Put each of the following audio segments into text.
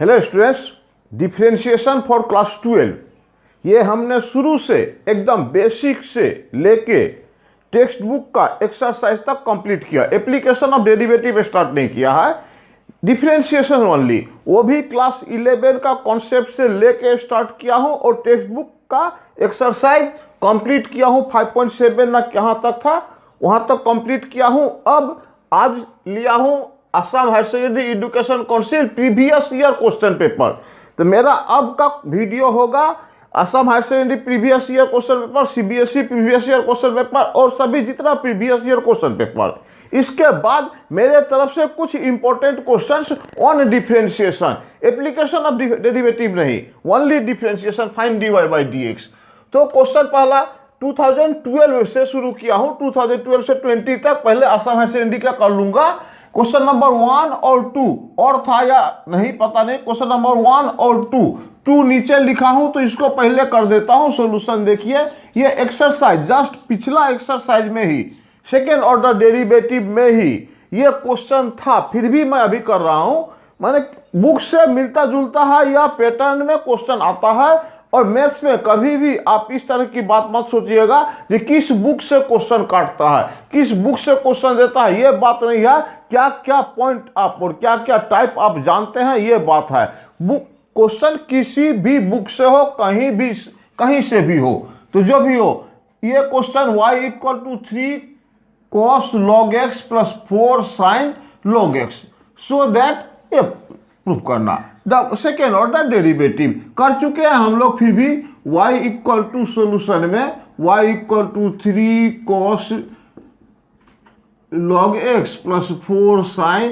Hello students, differentiation for class 12 ये हमने शुरू से एकदम बेसिक से लेके टेक्स्ट बुक का एक्सरसाइज तक कंप्लीट किया। एप्लीकेशन ऑफ डेरिवेटिव स्टार्ट नहीं किया है, डिफरेंशिएशन ओनली, वो भी क्लास 11 का कॉन्सेप्ट से लेके स्टार्ट किया हूँ और टेक्स्ट बुक का एक्सरसाइज कंप्लीट किया हूँ। 5.7 ना कहाँ तक था वहाँ तक कंप्लीट किया हूँ। अब आज लिया हूँ Assam higher secondary education council previous year question paper. तो मेरा अब का वीडियो होगा Assam higher secondary previous year question paper, CBSE previous year question paper और सभी जितना प्रीवियस ईयर क्वेश्चन पेपर। इसके बाद मेरे तरफ से कुछ important questions on differentiation, application of derivative नहीं, only differentiation, find dy by dx। तो क्वेश्चन पहला 2012 से शुरू किया हूं, 2012 से 20 तक। पहले असम हायर सेकेंडरी का कर लूंगा। क्वेश्चन नंबर 1 और 2 और था या नहीं पता नहीं। क्वेश्चन नंबर 1 और 2 नीचे लिखा हूं तो इसको पहले कर देता हूं सॉल्यूशन। देखिए ये एक्सरसाइज जस्ट पिछला एक्सरसाइज में ही सेकेंड ऑर्डर डेरिवेटिव में ही ये क्वेश्चन था, फिर भी मैं अभी कर रहा हूं। माने बुक से मिलता जुलता है या पैटर्न में क्वेश्चन आता है। और मैथ्स में कभी भी आप इस तरह की बात मत सोचिएगा कि किस बुक से क्वेश्चन काटता है, किस बुक से क्वेश्चन देता है, ये बात नहीं है। क्या क्या पॉइंट आप और क्या क्या टाइप आप जानते हैं, ये बात है। बुक क्वेश्चन किसी भी बुक से हो, कहीं से भी हो, तो जो भी हो, ये question y = 3 cos log x + 4 sin log x, so that ये प्रूफ करना। द सेकेंड ऑर्डर डेरिवेटिव कर चुके हैं हम लोग, फिर भी y = सॉल्यूशन में y = 3 cos log x + 4 sin।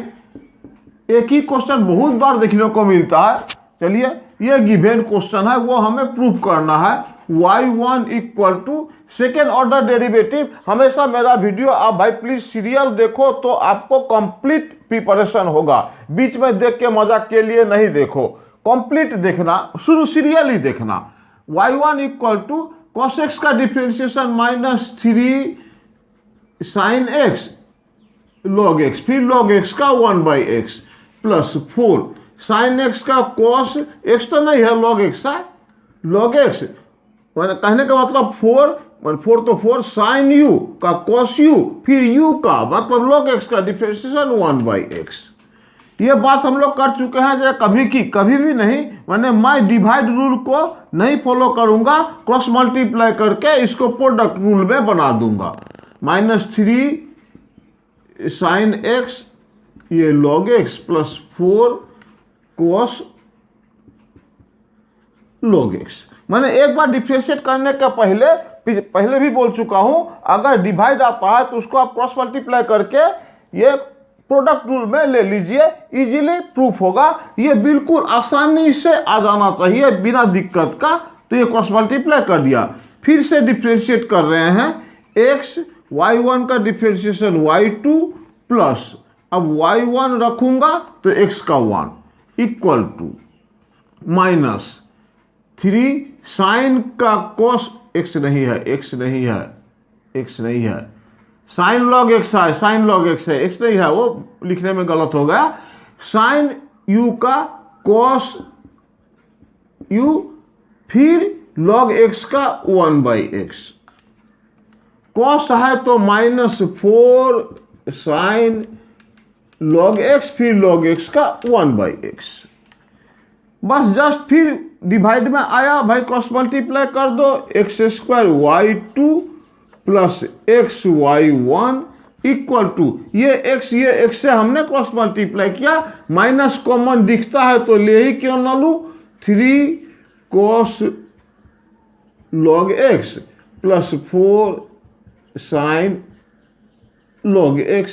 एक ही क्वेश्चन बहुत बार देखने को मिलता है। चलिए ये गिवन क्वेश्चन है, वो हमें प्रूफ करना है। y1 = second order derivative. हमेशा मेरा वीडियो आप भाई प्लीज सीरियल देखो तो आपको कंप्लीट प्रिपरेशन होगा। बीच में देख के मजाक के लिए नहीं देखो, कंप्लीट देखना, शुरू सीरियल ही देखना। y1 = cos x का differentiation -3 sin x log x, फिर log x का 1/x + 4 sin x का cos x तो नहीं है, log x है, log x कहने का मतलब 4 तो 4 sin u का cos u, फिर u का मतलब log x का डिफरेंशिएशन 1/x। ये बात हम लोग कर चुके हैं। जो कभी भी नहीं, मैं डिवाइड रूल को नहीं फॉलो करूंगा, क्रॉस मल्टीप्लाई करके इसको प्रोडक्ट रूल में बना दूंगा। -3 sin x ये log x + 4 cos log x। मैंने एक बार डिफरेंशिएट करने के पहले भी बोल चुका हूं, अगर डिवाइड आता है तो उसको आप क्रॉस मल्टीप्लाई करके ये प्रोडक्ट रूल में ले लीजिए, इजीली प्रूफ होगा। ये बिल्कुल आसानी से आ जाना चाहिए बिना दिक्कत का। तो ये क्रॉस मल्टीप्लाई कर दिया, फिर से डिफरेंशिएट कर रहे हैं। x y1 का डिफरेंशिएशन y2 प्लस, अब y1 रखूंगा तो x का 1 = -3 साइन का cos x नहीं है, साइन log x है, साइन log x है, x नहीं है, वो लिखने में गलत हो गया। साइन u का cos u, फिर log x का 1/x। cos है तो -4 साइन log x, फिर log x का 1/x। बस जस्ट फिर डिवाइड में आया भाई, क्रॉस मल्टीप्लाई कर दो। x² y2 + xy1 = ये x से हमने क्रॉस मल्टीप्लाई किया, माइनस कॉमन दिखता है तो ले ही क्यों ना लूं। 3 cos log x + 4 sin log x,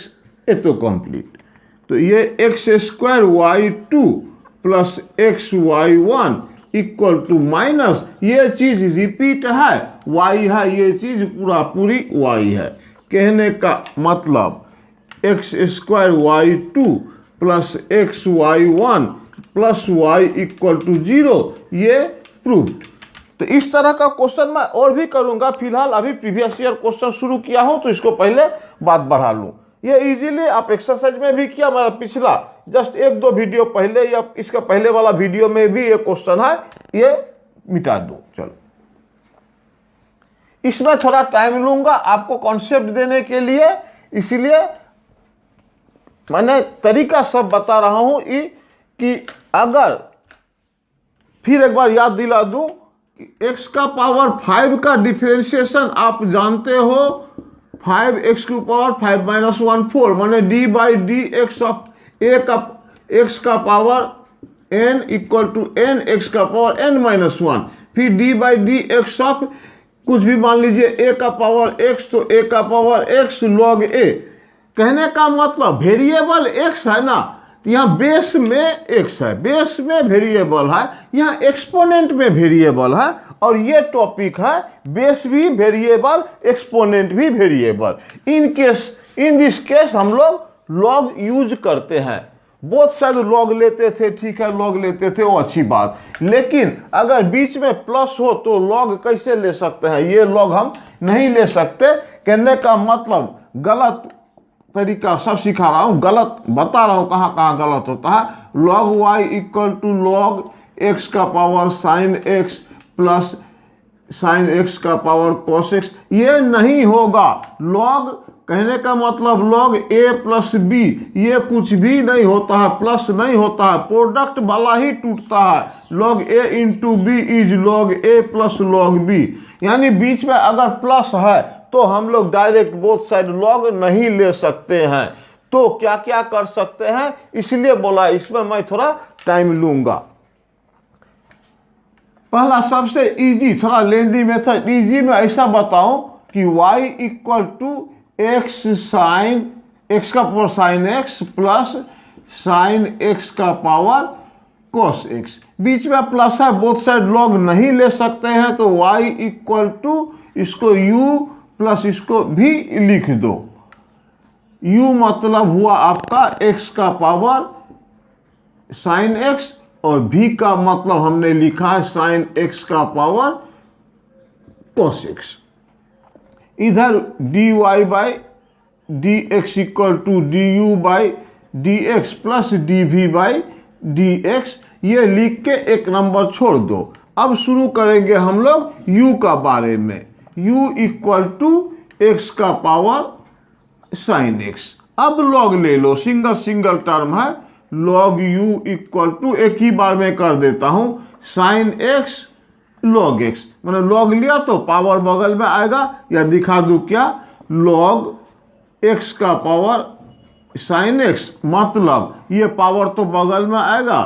ये तो कंप्लीट। तो ये x² y2 + xy1 = ये चीज रिपीट है, y है, ये चीज पूरी y है। कहने का मतलब x² y2 + xy1 + y = 0, ये प्रूव्ड। तो इस तरह का क्वेश्चन मैं और भी करूंगा। फिलहाल अभी प्रीवियस ईयर क्वेश्चन शुरू किया हूं तो इसको पहले बात बढ़ा लूं। ये इजीली आप एक्सरसाइज में भी किया, मेरा पिछला जस्ट एक दो वीडियो पहले या इसका पहले वाला वीडियो में भी ये क्वेश्चन है, ये मिटा दो। चलो, इसमें थोड़ा टाइम लूंगा आपको कॉन्सेप्ट देने के लिए, इसलिए मैंने तरीका सब बता रहा हूं कि अगर फिर एक बार याद दिला दूं कि x का पावर 5 का डिफरेंशिएशन आप जानते हो, 5x की पावर 5 माइनस 1 4, माने d by d x of ए का x का power n equal to n x का पावर n माइनस 1, फिर d by d x of कुछ भी मान लीजिए a का पावर x, तो a का पावर x log a। कहने का मतलब वेरिएबल x है ना, यहाँ बेस में x है, बेस में वेरिएबल है, यहाँ एक्सपोनेंट में वेरिएबल है, और ये टॉपिक है बेस भी वेरिएबल, एक्सपोनेंट भी वेरिएबल। इन दिस केस हम लोग लॉग यूज करते हैं। बोथ साइड लॉग लेते थे, ठीक है, लॉग लेते थे, वो अच्छी बात। लेकिन अगर बीच में प्लस हो तो लॉग कैसे ले सकते हैं? ये लॉग हम नहीं ले सकते। कहने का मतलब गलत तरीका सब सिखा रहा हूँ, गलत बता रहा हूँ कहाँ कहाँ गलत होता है। Log y equal to log x का power sine x plus sine x का पावर कॉस एक्स, ये नहीं होगा। लॉग कहने का मतलब लॉग ए प्लस बी, ये कुछ भी नहीं होता है, प्लस नहीं होता है, प्रोडक्ट वाला ही टूटता है। Log a into b is log a plus log b, यानी बीच में अगर प्लस है तो हम लोग डायरेक्ट बोथ साइड लॉग नहीं ले सकते हैं। तो क्या क्या कर सकते हैं, इसलिए बोला इसमें मैं थोड़ा टाइम लूंगा। पहला सबसे इजी, थोड़ा लेंदी मेथड, इजी में ऐसा बताऊं कि y equal to x sine x का power sine x plus sine x का पावर कॉस एक्स, बीच में प्लस है, बोथ साइड लॉग नहीं ले सकते हैं, तो y इक्वल टू इसको u प्लस इसको भी लिख दो। u मतलब हुआ आपका x का पावर साइन एक्स, और v का मतलब हमने लिखा है साइन x का पावर कॉस एक्स। इधर dy by d x equal to d u by d x plus d v by d x, ये लिख के एक नंबर छोड़ दो। अब शुरू करेंगे हम लोग u का बारे में। u इक्वल टू एक्स का पावर साइन एक्स, अब लॉग ले लो, सिंगल सिंगल टर्म है। लॉग u इक्वल टू एक ही बार में कर देता हूं, साइन एक्स लॉग एक्स, मैंने लॉग लिया तो पावर बगल में आएगा, या दिखा दूं क्या, लॉग एक्स का पावर साइन एक्स, मतलब ये पावर तो बगल में आएगा,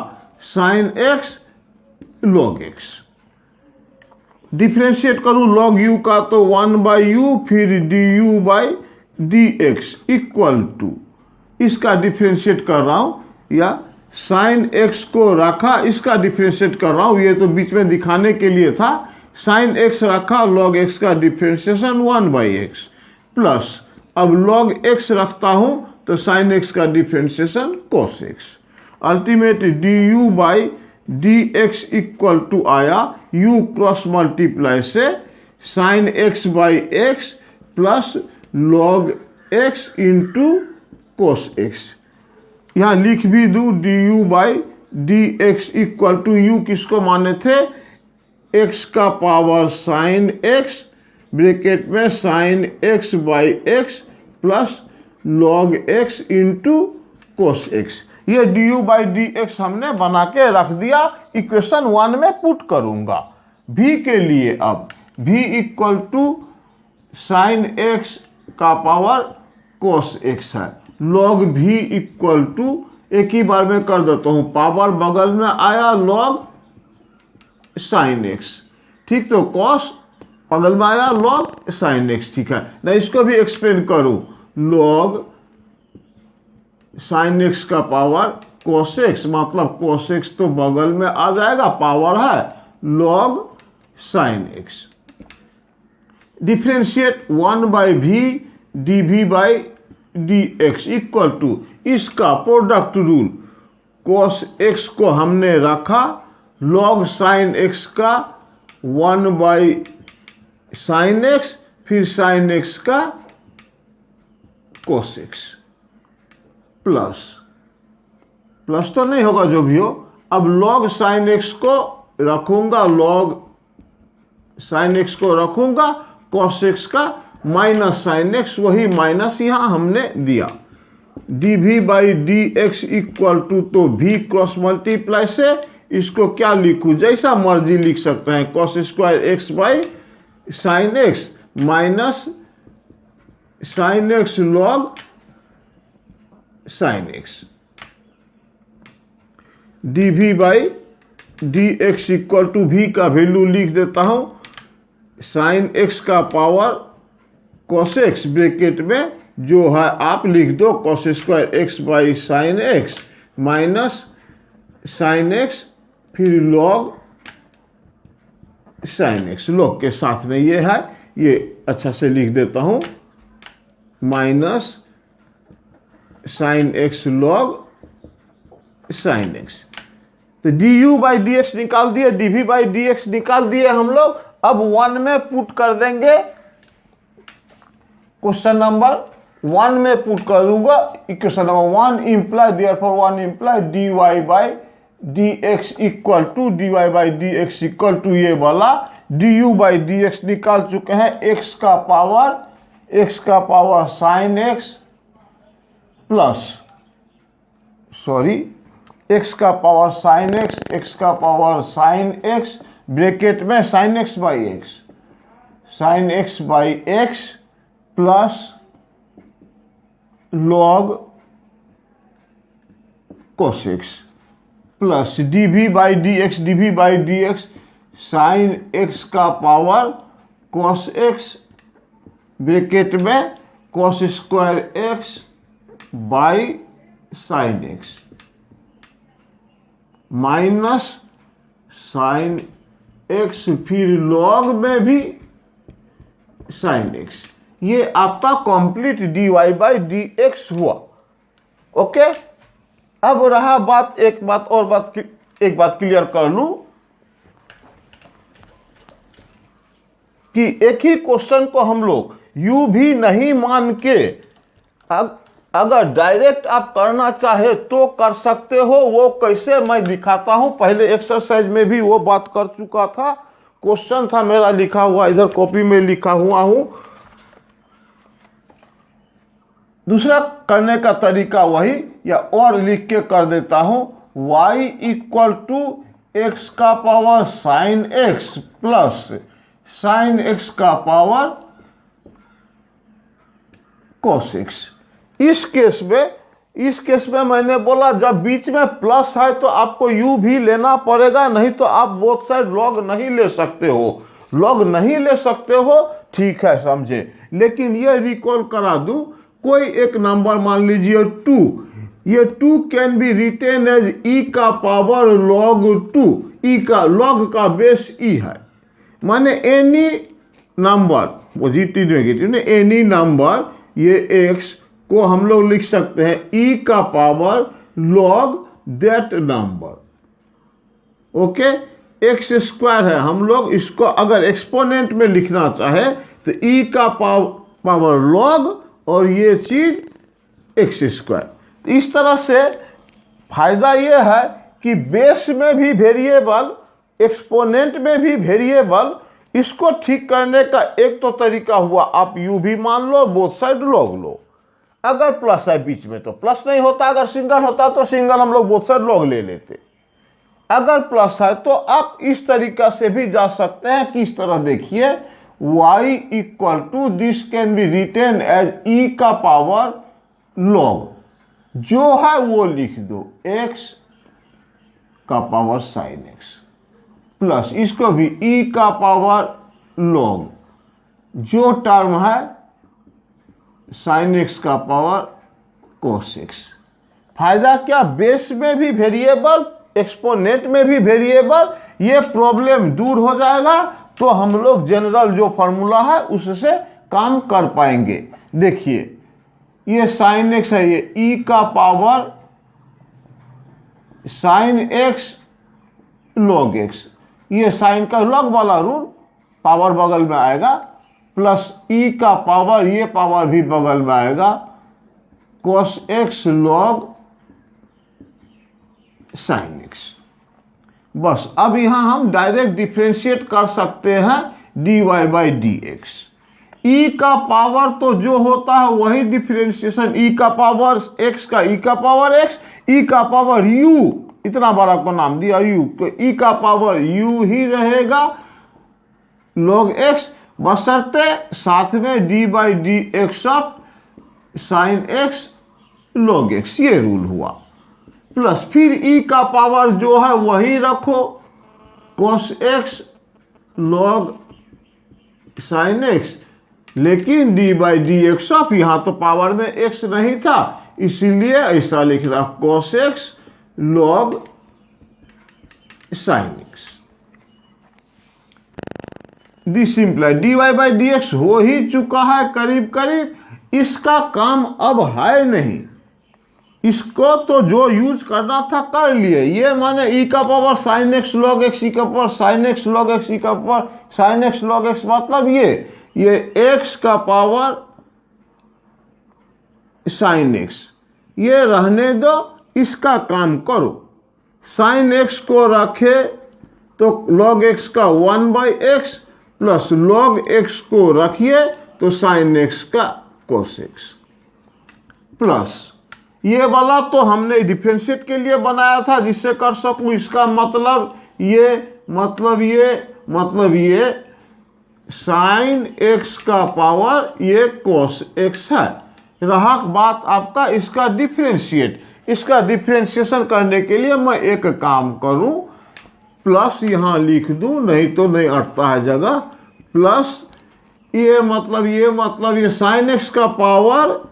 sine x log x. Differentiate करूं लॉग u का तो 1 बाई यू, फिर d u by d x equal to, इसका डिफ्रेंशिएट कर रहा हूं, या साइन एक्स को रखा, इसका डिफ्रेंशिएट कर रहा हूं, ये तो बीच में दिखाने के लिए था। साइन एक्स रखा, लॉग एक्स का डिफ्रेंशिएशन 1 बाई एक्स प्लस, अब लॉग एक्स रखता हूं तो साइन एक्स का differentiation cos x. Ultimate d u by d x equal to आया, u क्रॉस मल्टीप्लाई से sine x by x plus log x into cos x. यहाँ लिख भी दूँ d u by d x equal to u किसको माने थे, x का पावर साइन एक्स ब्रैकेट में sine x by x plus log x into cos x. ये d u by d x हमने बना के रख दिया, इक्वेशन 1 में पुट करूंगा। v के लिए अब v equal to sine x का पावर कोस एक्स है, लॉग v इक्वल टू एक ही बार में कर देता हूं, पावर बगल में आया लॉग साइन एक्स, ठीक, तो कॉस बगल में आया लॉग साइन एक्स, ठीक है ना। इसको भी एक्सप्लेन करूं, लॉग साइन एक्स का पावर कोस एक्स, मतलब कोस एक्स तो बगल में आ जाएगा, पावर है log sine x. Differentiate 1 by v d v by d x equal to, इसका प्रोडक्ट रूल, कोस एक्स को हमने रखा, लॉग साइन एक्स का 1 बाई साइन एक्स, फिर साइन एक्स का कोस एक्स प्लस प्लस तो नहीं होगा जो भी हो। अब log sin x को रखूंगा, log sin x को रखूंगा, cos x का माइनस sin x, वही माइनस यहाँ हमने दिया। dv by d x equal to, तो v क्रॉस मल्टीप्लाई से इसको क्या लिखूं, जैसा मर्जी लिख सकते हैं, cos square x by sine x minus sine x log sine x, dv by d x equal to v का वैल्यू लिख देता हूं, साइन एक्स का पावर cos x ब्रैकेट में जो है आप लिख दो cos square x by sine x minus sine x, फिर log साइन एक्स, log के साथ में ये है, ये अच्छा से लिख देता हूं, minus sine x log sine x. तो du बाई डी एक्स निकाल दिए, dv बाई डी एक्स निकाल दिए हम लोग। अब 1 में पुट कर देंगे, क्वेश्चन नंबर 1 में पुट कर दूंगा। Equation number 1 imply, therefore 1 imply dy by d x equal to, dy by d x equal to ये वाला du बाई डी एक्स निकाल चुके हैं, x का power sine x plus, sorry x का पावर साइन एक्स, x का power sine x bracket में sine x by x, sine x by x plus log cos x plus dv by d x, dv by d x sine x का power cos x bracket में cos square x by sine x minus sine x, फिर log में भी sine x. ये आपका complete dy by d x हुआ। Okay, अब रहा बात, एक बात क्लियर कर लूं कि एक ही क्वेश्चन को हम लोग यूं भी नहीं मान के, अगर डायरेक्ट आप करना चाहे तो कर सकते हो। वो कैसे मैं दिखाता हूं, पहले एक्सरसाइज में भी वो बात कर चुका था, क्वेश्चन था मेरा लिखा हुआ, इधर कॉपी में लिखा हुआ हूं। दूसरा करने का तरीका वही, या और लिख के कर देता हूं, y इक्वल टू एक्स का power sine x plus sine x का पावर cos x। इस केस में मैंने बोला जब बीच में प्लस है तो आपको u भी लेना पड़ेगा, नहीं तो आप बोथ साइड log नहीं ले सकते हो, log नहीं ले सकते हो, ठीक है समझे। लेकिन ये रिकॉल करा दूं, कोई एक नंबर मान लीजिए 2, ये 2 can be written as e का पावर log 2, e का log का बेस e है, माने एनी नंबर पॉजिटिव नेगेटिव ने एनी नंबर, ये x को हम लोग लिख सकते हैं e का power log that number. Okay, x square है, हम लोग इसको अगर एक्सपोनेंट में लिखना चाहे तो e का पावर log और ये चीज एक्स स्क्वायर। इस तरह से फायदा ये है कि बेस में भी वेरिएबल, एक्सपोनेंट में भी वेरिएबल, इसको ठीक करने का एक तो तरीका हुआ, आप यू भी मान लो, बोथ साइड log लो। अगर प्लस है बीच में तो प्लस नहीं होता, अगर सिंगल होता तो सिंगल हम लोग बोथ साइड log ले लेते। अगर प्लस है तो आप इस तरीका से भी जा सकते हैं, किस तरह देखिए, y equal to this can be written as e का पावर log, जो है वो लिख दो x का पावर साइन x प्लस इसको भी e का पावर log, जो टर्म है साइन x का पावर cos x। फायदा क्या, बेस में भी वेरिएबल, एक्सपोनेंट में भी वेरिएबल, ये प्रॉब्लम दूर हो जाएगा, तो हम लोग जनरल जो फॉर्मूला है उससे काम कर पाएंगे। देखिए ये साइन एक्स है, ये e का power sine x log x, ये साइन का log वाला रूल पावर बगल में आएगा, प्लस e का पावर, ये पावर भी बगल में आएगा, cos x log sine x. बस अब यहाँ हम डायरेक्ट डिफ्रेंशिएट कर सकते हैं dy by d x. E का पावर तो जो होता है वही डिफ्रेंशिएशन, ई का पावर एक्स का ई का पावर एक्स, ई का पावर यू, इतना बड़ा को नाम दिया यू, तो ई का पावर यू ही रहेगा log x, बशर्ते साथ में D by d x of sine x log x, ये रूल हुआ। प्लस फिर ई का पावर जो है वही रखो, cos x log sine x, लेकिन d by d x of, यहां तो पावर में x नहीं था इसीलिए ऐसा लिख रहा cos x log sine x. The simple d y by d x हो ही चुका है करीब करीब, इसका काम अब है नहीं, इसको तो जो यूज करना था कर लिए। ये माने ई का power sine x log x, e का power sine x log x, e का power sine x log x, मतलब ये एक्स का पावर साइन एक्स, ये रहने दो, इसका काम करो। साइन एक्स को रखे तो लॉग एक्स का 1 by x plus log x को रखिए तो साइन एक्स का कोस एक्स, प्लस ये वाला तो हमने डिफरेंशिएट के लिए बनाया था जिससे कर सकूं, इसका मतलब ये साइन एक्स का पावर ये कोस एक्स है। रहा बात आपका इसका डिफरेंशिएट, इसका डिफरेंशिएशन करने के लिए मैं एक काम करूं, प्लस यहां लिख दूं, नहीं तो नहीं अटता है जगह, प्लस ये साइन एक्स का पावर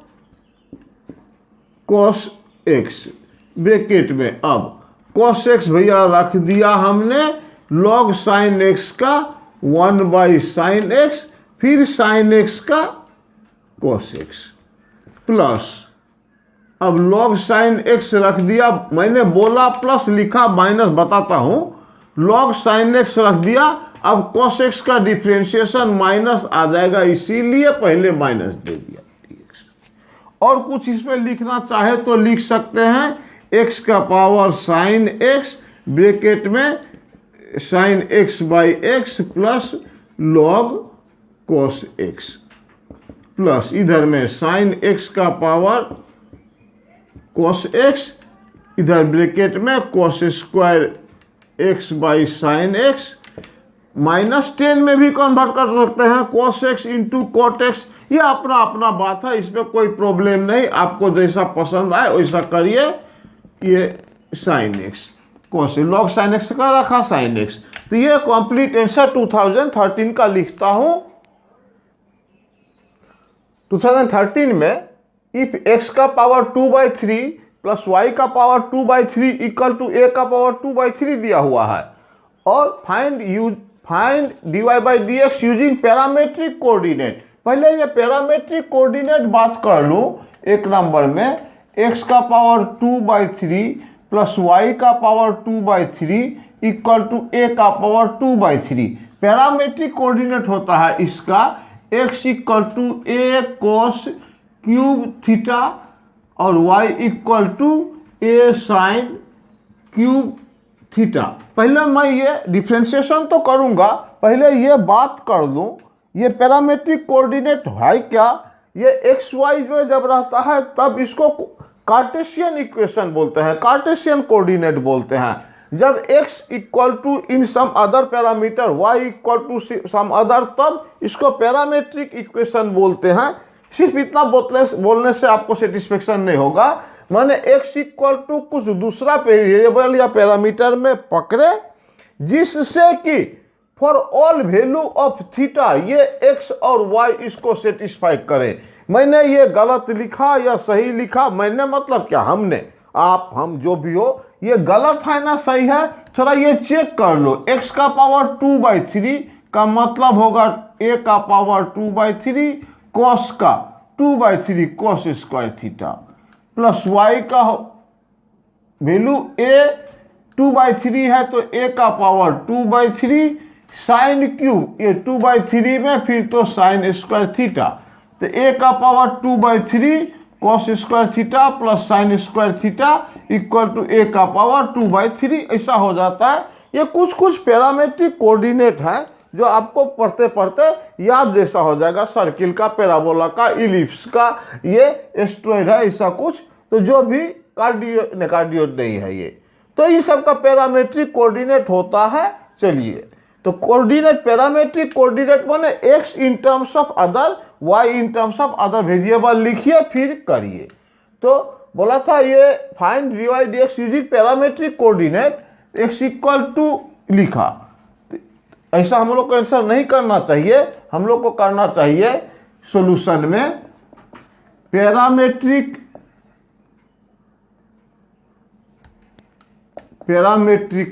कॉस एक्स ब्रैकेट में, अब कॉस एक्स भैया रख दिया हमने, लॉग साइन एक्स का 1 बाई साइन एक्स, फिर साइन एक्स का कॉस एक्स, प्लस अब लॉग साइन एक्स रख दिया, मैंने बोला प्लस लिखा माइनस, बताता हूं, लॉग साइन एक्स रख दिया, अब कॉस एक्स का डिफरेंशिएशन माइनस आ जाएगा इसीलिए पहले माइनस दे दिया। और कुछ इसमें लिखना चाहे तो लिख सकते हैं, एक्स का पावर साइन एक्स ब्रैकेट में sine x by x plus log cos x, plus इधर में साइन एक्स का पावर कॉस एक्स, इधर ब्रैकेट में cos square x by sine x, minus 10 में भी कन्वर्ट कर सकते हैं, cos x into cot x, ये अपना अपना बात है, इसमें कोई प्रॉब्लम नहीं, आपको जैसा पसंद आए वैसा करिए। ये sine x cos log sine x का रखा साइन एक्स, तो ये कंप्लीट आंसर 2013 का लिखता हूं। 2013 में इफ एक्स का पावर 2/3 प्लस वाई का पावर 2/3 इक्वल टू ए का पावर 2/3 दिया हुआ है, और find dy by d x using parametric coordinate. पहले ये पैरामेट्रिक कोऑर्डिनेट बात कर लूं, एक नंबर में x का पावर 2/3 प्लस y का पावर 2/3 इक्वल टू a का पावर 2/3। पैरामेट्रिक कोऑर्डिनेट होता है इसका x equal to a cos cube theta और y equal to a sine cube theta. पहले मैं ये डिफ्रेंशिएशन तो करूंगा, पहले ये बात कर दूं, ये पैरामेट्रिक कोऑर्डिनेट है क्या, ये एक्स वाई में जब रहता है तब इसको कार्टेशियन इक्वेशन बोलते हैं, कार्टेशियन कोऑर्डिनेट बोलते हैं। जब x equal to in some other parameter, y equal to some other, तब इसको पैरामेट्रिक इक्वेशन बोलते हैं। सिर्फ इतना बोलने से आपको सेटिस्फेक्शन नहीं होगा, माने x इक्वल टू कुछ दूसरा वेरिएबल या पैरामीटर में पकड़े जिससे कि for all value of theta ये x और y इसको सेटिस्फाई करे। मैंने ये गलत लिखा या सही लिखा, मैंने मतलब क्या, हमने, आप, हम जो भी हो, ये गलत है ना सही है, थोड़ा ये चेक कर लो। x का पावर 2/3 का मतलब होगा a का पावर 2/3 cos का 2/3 cos square theta, plus y का वैल्यू a 2/3 है तो a का पावर 2/3 साइन क्यूब, ये 2/3 में फिर तो साइन स्क्वायर थीटा, तो a का power 2/3 cos square theta plus sine square theta, equal to a का पावर 2/3 ऐसा हो जाता है। ये कुछ कुछ पैरामेट्रिक कोऑर्डिनेट है जो आपको पढ़ते पढ़ते याद जैसा हो जाएगा, सर्किल का, पैराबोला का, इलिप्स का, ये एस्ट्रॉयड है, ऐसा कुछ। तो जो भी कार्डियोइड नहीं है ये, तो इन सब का पैरामेट्रिक कोऑर्डिनेट होता है। चलिए, तो कोऑर्डिनेट, पैरामेट्रिक कोऑर्डिनेट माने x in terms of other, y in terms of other variable लिखिए फिर करिए। तो बोला था ये find dy dx using parametric coordinate, x equal to लिखा। ऐसा हम लोग को आंसर नहीं करना चाहिए, हम लोग को करना चाहिए सॉल्यूशन में parametric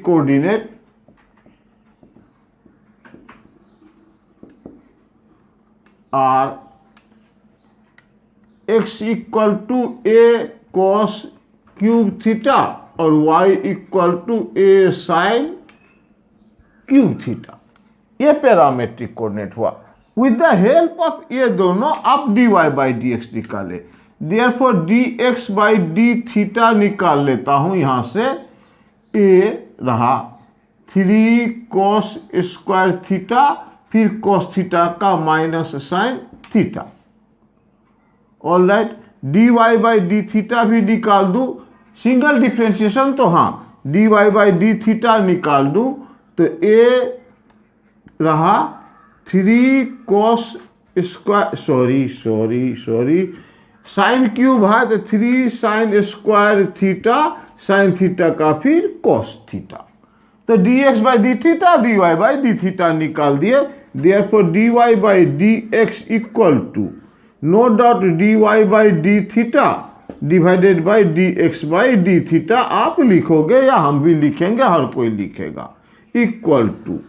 coordinate are x equal to a cos cube theta और y equal to a sine cube theta, ये पैरामेट्रिक कोऑर्डिनेट हुआ। विद द हेल्प ऑफ ये दोनों आप dy बाई डी एक्स निकाले, therefore d x by d theta निकाल लेता हूं। यहां से ए रहा 3 cos स्क्वायर थीटा, फिर cos थीटा का minus sine theta. All right, d y by d theta भी निकाल दूं, सिंगल डिफ्रेंशिएशन तो हाँ, d y by d theta निकाल दूं तो ए रहा 3 cos square, sorry sine cube है तो 3 sine square theta, sine theta का फिर cos थीटा। तो d x by d theta, d y by d theta निकाल दिए। Therefore d y by d x equal to no doubt d y by d theta divided by d x by d theta आप लिखोगे या हम भी लिखेंगे, हर कोई लिखेगा, equal to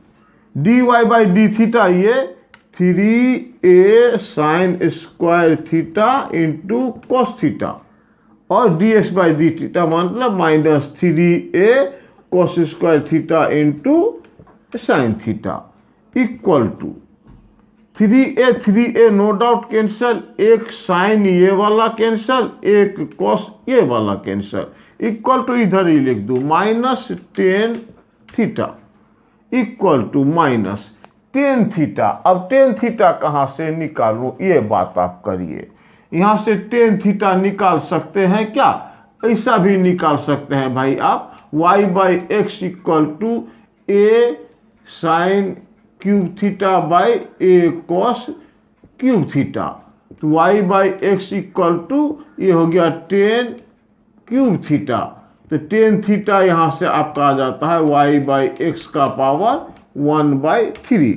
d y by d theta ये 3a sine square theta into cos theta और d x by d theta मतलब minus 3a cos square theta into sine theta equal to 3a no doubt cancel, एक sine ये वाला cancel, एक cos ये वाला cancel, equal to इधर ही लिख दूं minus 10 theta equal to minus 10 theta. अब 10 थीटा कहाँ से निकालूं ये बात आप करिए। यहाँ से 10 थीटा निकाल सकते हैं क्या? ऐसा भी निकाल सकते हैं भाई आप, y by x equal to a sine cube theta by a cos cube theta. तो y by x equal to ये हो गया 10 क्यूब थीटा। तो 10 थीटा यहाँ से आपका आ जाता है y बाई एक्स का पावर 1/3,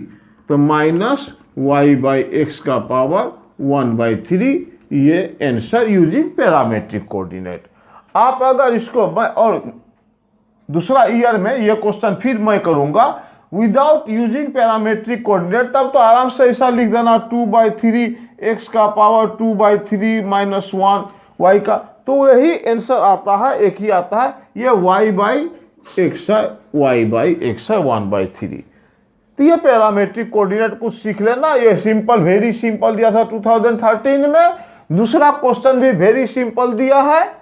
तो माइनस y बाई एक्स का पावर 1/3, ये आंसर यूजिंग पैरामेट्रिक कोऑर्डिनेट। आप अगर इसको और दूसरा ईयर में ये क्वेश्चन फिर मैं करूंगा विदाउट यूजिंग पैरामेट्रिक कोऑर्डिनेट, तब तो आराम से ऐसा लिख देना 2/3 एक्स का पावर 2/3 माइनस 1 वाई का, तो यही आंसर आता है, एक ही आता है, ये y बाई एक्स है, y बाई एक्स है 1/3। तो ये पैरामेट्रिक कोऑर्डिनेट कुछ सीख लेना, ये सिंपल, वेरी सिंपल दिया था 2013 में। दूसरा क्वेश्चन भी वेरी सिंपल दिया है,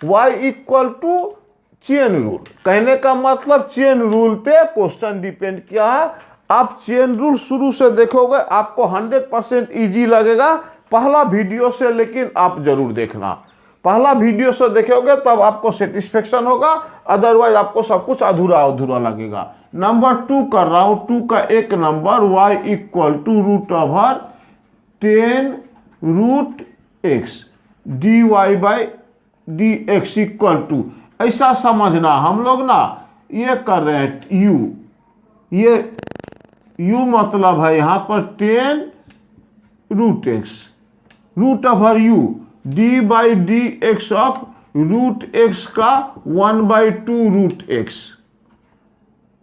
y equal to chain rule. कहने का मतलब चेन रूल पे क्वेश्चन डिपेंड किया है। आप चेन रूल शुरू से देखोगे आपको 100% इजी लगेगा, पहला वीडियो से, लेकिन आप जरूर देखना, पहला वीडियो से देखोगे तब आपको सेटिस्फेक्शन होगा, अदरवाइज आपको सब कुछ अधूरा अधूरा लगेगा। नंबर 2 कर रहा हूं, 2 का एक number y equal to root over 10 root x d y by d x equal to, ऐसा समझना हम लोग ना ये कर रहे हैं u, ये u मतलब है यहां पर 10 root x root over u d by d x of root x का 1/2 रूट एक्स,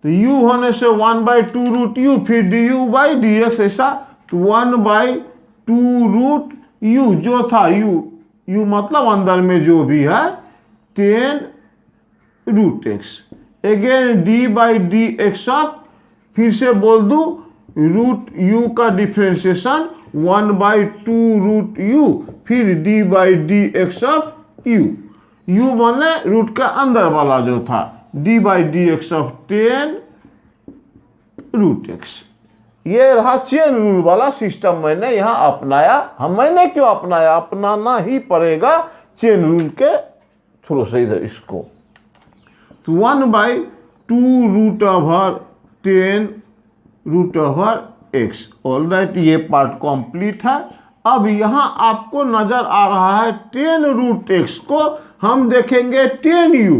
तो u होने से 1/2 रूट u, फिर du बाई डी एक्स, ऐसा 1/2 रूट u जो था u मतलब अंदर में जो भी है 10 root x, again d by d x of, फिर से बोल दूं रूट u का डिफ्रेंशिएशन 1/2 रूट u, फिर d by d x of u, u माने रूट के अंदर वाला जो था, d/dx ऑफ 10 रूट x। ये रहा चेन रूल वाला सिस्टम मैंने यहाँ अपनाया। मैंने क्यों अपनाया, अपनाना ही पड़ेगा चेन रूल के थ्रू से। इधर इसको तो 1/2 root over 10 root over x। All right, ये पार्ट कंप्लीट है। अब यहाँ आपको नजर आ रहा है 10 रूट x को हम देखेंगे 10u।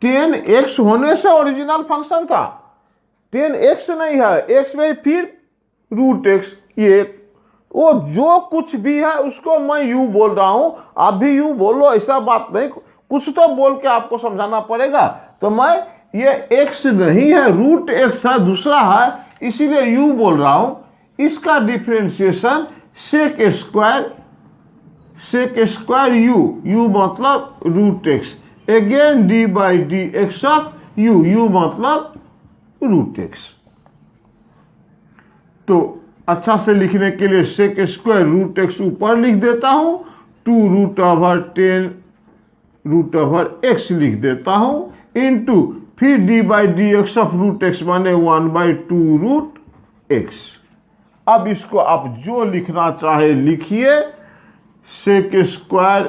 10x होने से ओरिजिनल फंक्शन था, 10x नहीं है, x में फिर रूट x। ये वो जो कुछ भी है उसको मैं u बोल रहा हूं, आप भी u बोलो, ऐसा बात नहीं, कुछ तो बोल के आपको समझाना पड़ेगा। तो मैं ये x नहीं है, रूट x है, दूसरा है, इसीलिए u बोल रहा हूं। इसका डिफरेंशिएशन सेक स्क्वायर u मतलब root x, again d/dx of u मतलब रूट x। तो अच्छा से लिखने के लिए सेक स्क्वायर रूट x ऊपर लिख देता हूं, 2 root over 10 root over x लिख देता हूं, इनटू फिर d/dx ऑफ रूट x माने 1/2 रूट x। अब इसको आप जो लिखना चाहे लिखिए, sec square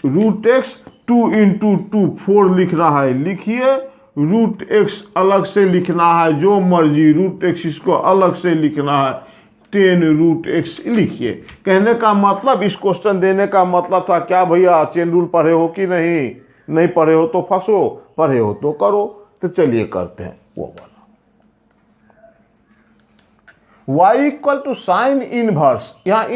root x 2 into 2 4 लिखना है लिखिए, रूट x अलग से लिखना है जो मर्जी, रूट x इसको अलग से लिखना है 10 रूट x लिखिए। कहने का मतलब, इस क्वेश्चन देने का मतलब था क्या भैया, चेन रूल पढ़े हो कि नहीं, नहीं पढ़े हो तो फंसो, पढ़े हो तो करो। तो चलिए करते हैं वो वाला। y equal to sine inverse. यहाँ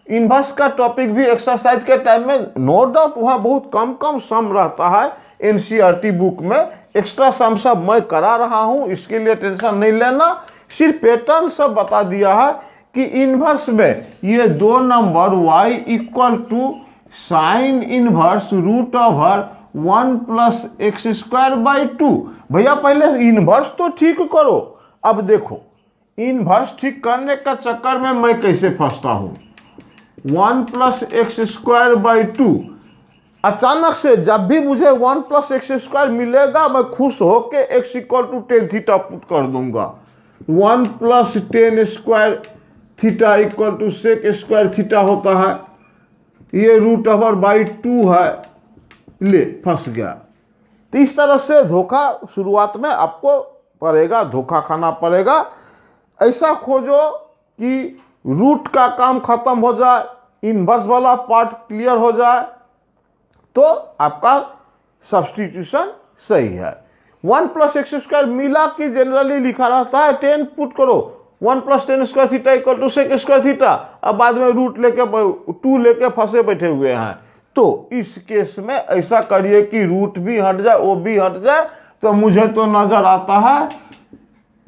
इनवर्स का टॉपिक भी एक्सरसाइज के टाइम में नो डाउट वहाँ बहुत कम सम रहता है। एनसीईआरटी बुक में एक्स्ट्रा सम सब मैं करा रहा हूँ, इसके लिए टेंशन नहीं लेना। सिर्फ पैटर्न सब बता दिया है कि इनवर्स में ये दो number y equal to sine inverse root over 1 plus x square by 2। भैया पहले इनवर्स तो ठीक करो। अब देखो इनवर्स ठीक करने का चक्कर में मैं कैसे फंसता हूं। 1 प्लस एक्स स्क्वायर बाई 2, अचानक से जब भी मुझे 1 प्लस एक्स स्क्वायर मिलेगा मैं खुश होके x equal to 10 theta put कर दूंगा। 1 plus 10 square theta equal to sec square theta होता है, ये रूट ओवर बाई 2 है, ले फंस गया। तो इस तरह से धोखा शुरुआत में आपको पड़ेगा, धोखा खाना पड़ेगा। ऐसा खोजो कि रूट का काम खत्म हो जाए, इनवर्स वाला पार्ट क्लियर हो जाए, तो आपका सब्स्टिट्यूशन सही है। 1 प्लस एक्स स्क्वायर मिला कि जनरली लिखा रहता है 10 पुट करो, 1 plus 10 square theta equal to sec square theta. अब बाद में रूट लेके 2 लेके फंसे बैठे हुए हैं। तो इस केस में ऐसा करिए कि रूट भी हट जाए, वो भी हट जाए। तो मुझे तो नजर आता है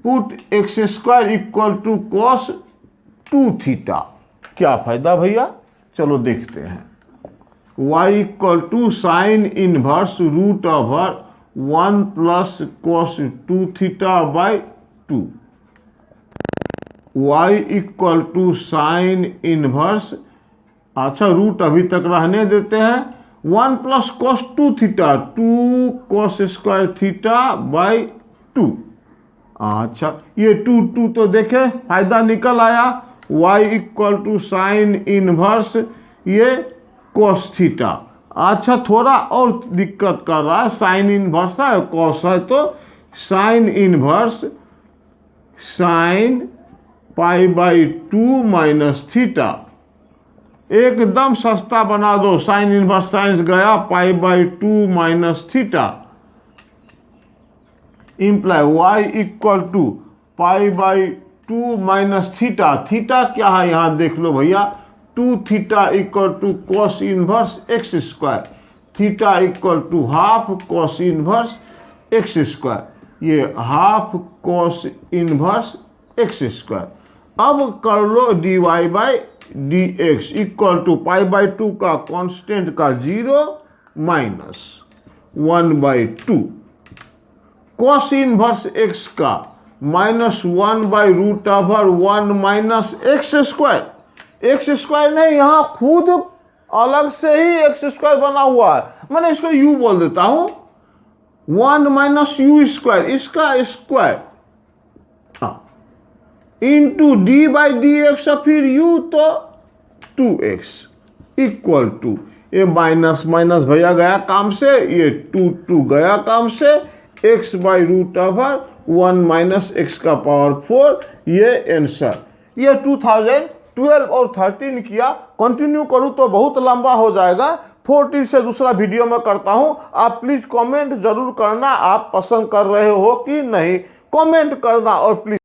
put x square equal to cos 2 theta. क्या फायदा भैया, चलो देखते हैं। y equal to sine inverse root over 1 plus cos 2 theta by 2। y equal to sine inverse, अच्छा रूट अभी तक रहने देते हैं, 1 plus cos 2 theta 2 cos square theta by 2। अच्छा ये 2 तो देखे फायदा निकल आया। y equal to sine inverse ये कॉस थीटा। अच्छा थोड़ा और दिक्कत कर रहा है, साइन इनवर्स है कॉस है, तो sine inverse sine pi by 2 minus theta. एकदम सस्ता बना दो, साइन इनवर्स साइंस गया, pi by 2 minus theta imply y equal to pi by 2 minus theta. Theta क्या है यहाँ देख लो भैया, 2 theta equal to cos inverse x square, theta equal to half cos inverse x square, ये half cos inverse x square. अब कर लो dy by d x equal to pi by 2 का कांस्टेंट का 0 माइनस 1/2 कॉस इनवर्स एक्स का minus 1/√1 minus x square. X square नहीं, यहाँ खुद अलग से ही एक्स स्क्वायर बना हुआ है, मैंने इसको यू बोल देता हूं, 1 माइनस यू स्क्वायर, इसका square into D by d x, फिर यू तो 2x इक्वल टू, ये माइनस माइनस भैया गया काम से, ये 2 गया काम से, x by root over 1 minus x का पावर 4, ये आंसर। ये 2012 और 13 किया। कंटिन्यू करूँ तो बहुत लंबा हो जाएगा, 14 से दूसरा वीडियो में करता हूँ। आप प्लीज़ कमेंट जरूर करना, आप पसंद कर रहे हो कि नहीं, कमेंट करना और प्लीज़